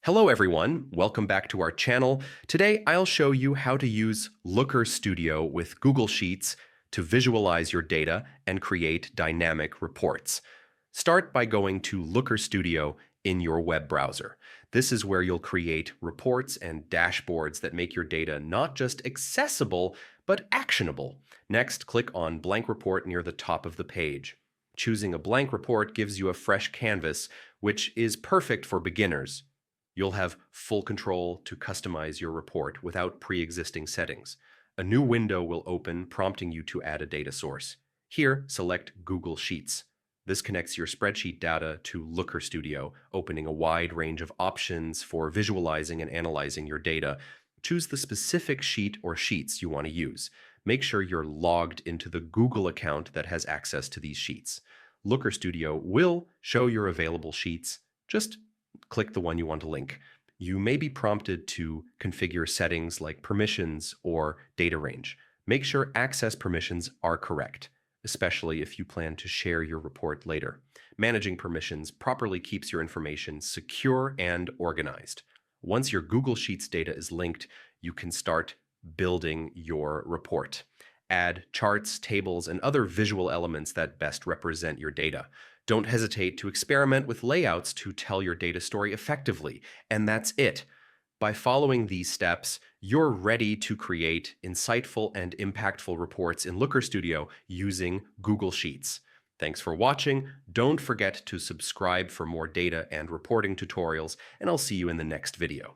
Hello everyone, welcome back to our channel. Today I'll show you how to use Looker Studio with Google Sheets to visualize your data and create dynamic reports. Start by going to Looker Studio in your web browser. This is where you'll create reports and dashboards that make your data not just accessible, but actionable. Next, click on Blank Report near the top of the page. Choosing a blank report gives you a fresh canvas, which is perfect for beginners. You'll have full control to customize your report without pre-existing settings. A new window will open, prompting you to add a data source. Here, select Google Sheets. This connects your spreadsheet data to Looker Studio, opening a wide range of options for visualizing and analyzing your data. Choose the specific sheet or sheets you want to use. Make sure you're logged into the Google account that has access to these sheets. Looker Studio will show your available sheets. Just click the one you want to link. You may be prompted to configure settings like permissions or data range. Make sure access permissions are correct, especially if you plan to share your report later. Managing permissions properly keeps your information secure and organized. Once your Google Sheets data is linked, you can start building your report. Add charts, tables, and other visual elements that best represent your data. Don't hesitate to experiment with layouts to tell your data story effectively, and that's it. By following these steps, you're ready to create insightful and impactful reports in Looker Studio using Google Sheets. Thanks for watching. Don't forget to subscribe for more data and reporting tutorials, and I'll see you in the next video.